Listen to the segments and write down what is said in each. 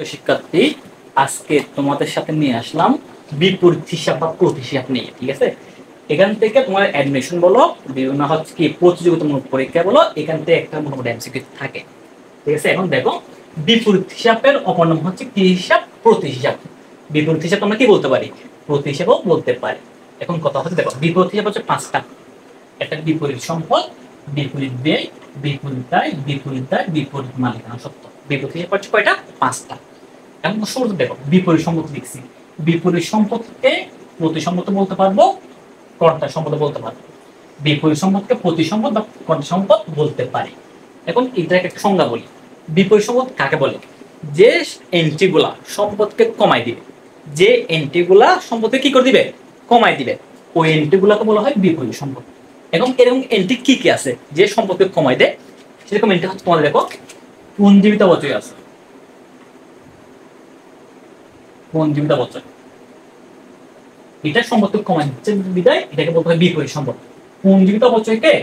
শিক্ষার্থী, আজকে তোমাদের সাথে নিয়ে আসলাম বিপরীত হিসাব বা প্রতিহিসাব নিয়ে। ঠিক আছে, এখান থেকে তোমার অ্যাডমিশন বলো, বিভিন্ন হচ্ছে কি প্রতিযোগিতামূলক পরীক্ষা বলো, এখান থেকে একটা মোটামুটি এমসিকিউ থাকে। ঠিক আছে, এখন দেখো বিপরীত হিসাবের অপর নাম হচ্ছে কি হিসাব? প্রতিহিসাব। বিপরীত হিসাব আমরা কি বলতে পারি? প্রতিহিসাবও বলতে পারি। এখন কথা হচ্ছে, দেখো বিপরীত হিসাব হচ্ছে পাঁচটা। একটা বিপরীত সম্পদ, বিপরীত ব্যয়, বিপরীত আয়, বিপরীত দায়, বিপরীত মালিকানা সত্ত্ব। বিপরীত হিসাব হচ্ছে কয়টা? পাঁচটা। এখন শুরুতে দেখো বিপরীত সম্পদ লিখছি। বিপরীত সম্পদকে প্রতিসম্পদ বলতে পারবো, কর্তা সম্পদ বলতে পারবো। বিপরীত সম্পদকে প্রতিসম্পদ বা কর্তা সম্পদ বলতে পারি। এখন এটাকে একটা সংজ্ঞা বলি। বিপরীত সম্পদ কাকে বলে? যে এন্ট্রি গুলা সম্পদকে কমাই দিবে, যে এন্ট্রি গুলা সম্পদকে কি করে দিবে? কমাই দিবে, ওই এন্ট্রি গুলাকে বলা হয় বিপরীত সম্পদ। এবং এরকম এন্ট্রি কি কি আছে যে সম্পদকে কমাই দেয়? সেরকম এন্ট্রি হচ্ছে তোমাদের দেখো পুঞ্জীবিত বচয় আছে। পুঞ্জীবিত বচয় এটা সম্পদকে কমাই দিচ্ছে বিদায় এটাকে বলতে হয় বিপরীত সম্পদ। পুঞ্জীবিত অপচয়কে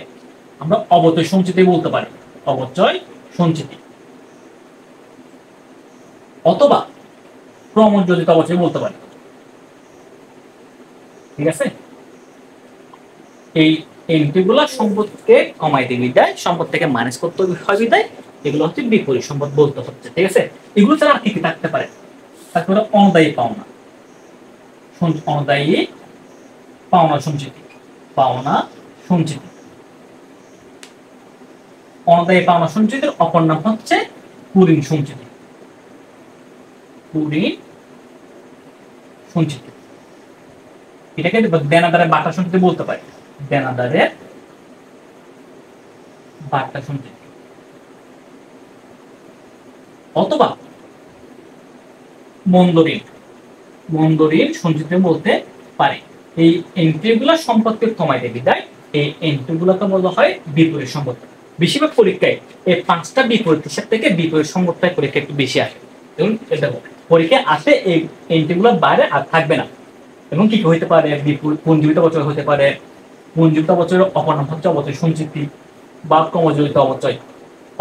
আমরা অবচয় সঞ্চিতি বলতে পারি, অবচয় সঞ্চিতি, অথবা ক্রমযোজিত অবচয় বলতে পারি। ঠিক আছে, এই এন্ট্রিগুলা সম্পদকে কমাই দিয়ে বিদায়, সম্পদ থেকে মাইনাস করতে হয় বিদায়, এগুলো হচ্ছে বিপরীত সম্পদ বলতে হচ্ছে। ঠিক আছে, এগুলো ছাড়া আর কি কি থাকতে পারে? তারপরে অনদায়ী পাওনা, অনদায়ী পাওনা সঞ্চিতি, পাওনা সঞ্চিতি। অনদায়ী পাওনা সঞ্চিতির অপর নাম হচ্ছে কুঋণ সঞ্চিতি, কুঋণ সঞ্চিতি। এটাকে দেনাদারের বাটা সঞ্চিতি বলতে পারি, দেনাদারের বাটা সঞ্চিতি, অথবা মন্দ ঋণ, মন্দ ঋণ সঞ্চিতি বলতে পারি। এই এন্ট্রিগুলো সম্পদকে কমাই দেয় বিদায় এই এন্ট্রিগুলোকে বলা হয় বিপরীত সম্পদ। বেশিরভাগ পরীক্ষায় এই পাঁচটা বিপরীত হিসাব থেকে বিপরীত সম্পদটাই পরীক্ষা একটু বেশি আসে। এবং দেখো পরীক্ষায় আসে এই এন্ট্রিগুলোর বাইরে আর থাকবে না। এবং কি হইতে পারে? পুঞ্জীবিত অবচয় হতে পারে, পুঞ্জীবিত অবচয়ের অপর নাম হচ্ছে অবচয় সঞ্চিতি বা ক্রমযোজিত অবচয়,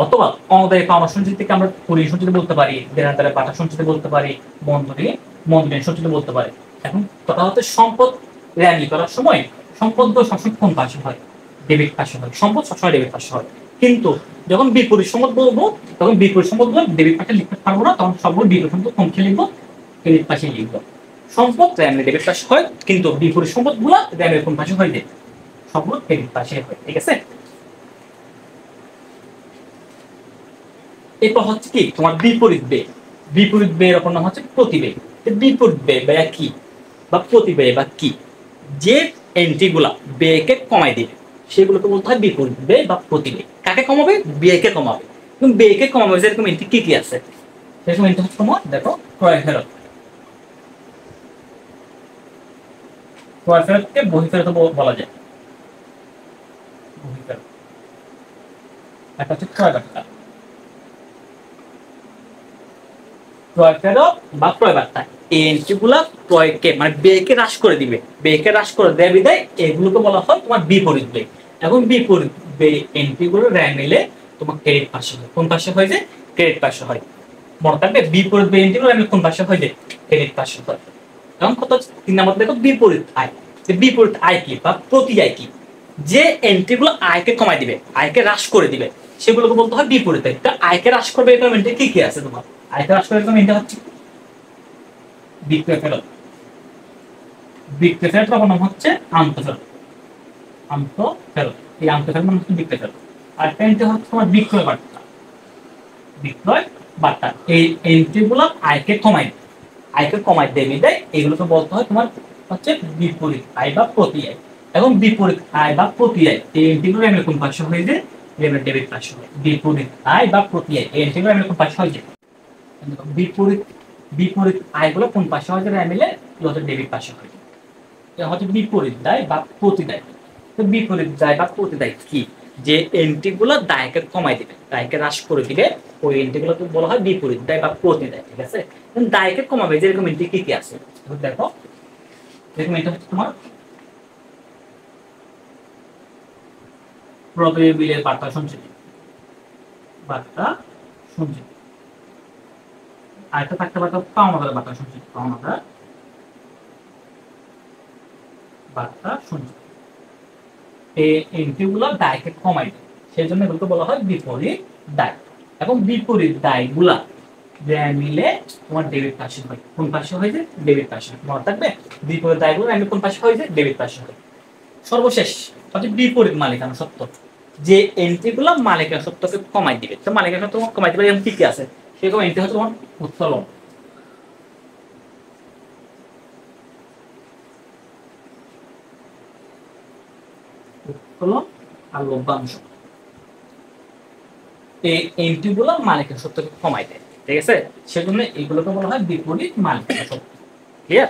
অথবা অনদায়ী পাওনা সঞ্চিতিকে আমরা কুঋণ সঞ্চিতি বলতে পারি, দেনাদারের বাটা সঞ্চিতি বলতে পারি, মন্দ ঋণ সঞ্চিতি বলতে পারি। এখন কথা হচ্ছে সম্পদ র্যালি করার সময় সম্পদ সবসময় কোন পাশে হয়? ডেবিট পাশে হয়। সম্পদ সবসময় ডেবিট পাশে হয়। কিন্তু যখন বিপরীত সম্পদ বলবো তখন বিপরীত সম্পদগুলো ডেবিট পাশে লিখতে পারবো না, তখন সবগুলো বিপরীত সম্পদ কোন পাশে লিখবো? ক্রেডিট পাশে লিখবো। সম্পদ র্যামের ডেবিট পাশে হয়, কিন্তু বিপরীত সম্পদগুলো র্যামের কোন পাশে হয়? সবগুলো ক্রেডিট পাশে হয়। ঠিক আছে, এরপর হচ্ছে কি তোমার বিপরীত ব্যয়। বিপরীত ব্যয়ের অপর নাম হচ্ছে প্রতিব্যয়। বিপরীত ব্যয় বা কি বা প্রতিব্যয় বা কি? যে এন্ট্রিগুলা ব্যয়কে কমাই দিবে সেগুলোকে বলতে হয় বিপরীত ব্যয় বা প্রতিব্যয়। কাকে কমাবে? ব্যয়কে কমাবে। এবং ব্যয়কে কমাবে যেরকম এন্ট্রি কি কি আছে সেরকম এন্ট্রি হচ্ছে তোমার দেখো ক্রয় ফেরত, ক্রয় ফেরতকে বহি ফেরত বলা যায়, বহি ফেরত। একটা হচ্ছে ক্রয় বার্তা, ক্রয় ফেরত বা ক্রয় বার্তা। এই এন্ট্রিগুলা ক্রয়কে মানে ব্যয়কে হ্রাস করে দিবে, ব্যয়কে হ্রাস করে দেয় বিদায় এগুলোকে বলা হয় তোমার বিপরীত ব্যয়। এবং বিপরীত ব্যয় এন্ট্রিগুলো র্যাঙ্ক নিলে তোমার ক্রেডিট পাশে হয়। কোন পাশে হয়? ক্রেডিট পাশে হয়। মনে রাখবে বিপরীত ব্যয় এন্ট্রিগুলো কোন পাশে হয়? ক্রেডিট পাশে হয়। এখন কত 3 নম্বর দেখো বিপরীত আয়। বিপরীত আয় কি বা প্রতি আয় কি? যে এন্ট্রিগুলো আয়কে কমাই দিবে, আয়কে হ্রাস করে দিবে সেগুলোকে বলতে হয় বিপরীত আয়। আয়কে হ্রাস করবে এরকম এন্ট্রি কি কি আছে তোমার? আয়কে হ্রাস করে এরকম এন্ট্রি হচ্ছে বিক্রয় ফেরত। বিক্রয় ফেরত নাম হচ্ছে আন্তঃফেরত, আন্তঃফেরত। এই আন্তঃফেরত নাম হচ্ছে বিক্রয় ফেরত। আর একটা এন্ট্রি হচ্ছে তোমার বিক্রয় বার্তা, বিক্রয় বার্তা। এই এন্ট্রিগুলো আয়কে কমাই দেয়, আয়কে কমাই দেবে দেয় এগুলোকে বলতে হয় তোমার হচ্ছে বিপরীত আয় বা প্রতি আয়। এবং বিপরীত আয় বা প্রতি আয় এই এন্ট্রিগুলো আমি কোন পাশে হয়ে যায়? ডেবিট পাশে হয়। বিপরীত আয় বা প্রতি আয় এই এন্ট্রিগুলো আমি কোন পাশে হয়ে যায়? বিপরীত বিপরীত আয়গুলো কোন পাশে হয়? মিলে ডেবিট পাশে হয়। এটা হচ্ছে বিপরীত দায় বা প্রতিদায়। তো বিপরীত দায় বা প্রতিদায় কি? যে এন্ট্রিগুলো দায়কে কমাই দিবে, দায়কে হ্রাস করে দিবে, ওই এন্ট্রিগুলোকে বলা হয় বিপরীত দায় বা প্রতিদায়। ঠিক আছে, দায়কে কমাবে যেরকম এন্ট্রি কি কি আছে দেখো। এরকম এটা হচ্ছে তোমার প্রদেয় বিলের বার্তা সঞ্চিতি, বার্তা সঞ্চিতি। আর একটা থাকতে পারতো পাওনাদার বার্তা সঞ্চিত, পাওনাদার বার্তা সঞ্চিত। এই এন্ট্রিগুলো দায়কে কমাই দেয়, সেই জন্য এগুলোকে বলা হয় বিপরীত দায়। এবং বিপরীত দায়গুলা ব্যয় মিলে তোমার ডেবিট পাশে হয়। কোন পাশে হয়ে যায়? ডেবিট পাশে। মনে থাকবে বিপরীত দায়গুলো আমি কোন পাশে হয়ে যায়? ডেবিট পাশে হয়। সর্বশেষ হচ্ছে বিপরীত মালিকানা সত্ত্ব, যে এন্ট্রিগুলো মালিকানা সত্ত্বকে কমাই দিবে। তো মালিকানা সত্ত্ব কমাই দিবে এরকম কি কি আছে? সেরকম এন্ট্রি হচ্ছে তোমার উত্তোলন, উত্তোলন আর লভ্যাংশ। এই এন্ট্রিগুলো মালিকানা সত্ত্বকে কমাই দেয়, ঠিক আছে? সেজন্য এগুলোকে বলা হয় বিপরীত মালিকানা সত্ত্ব। ক্লিয়ার?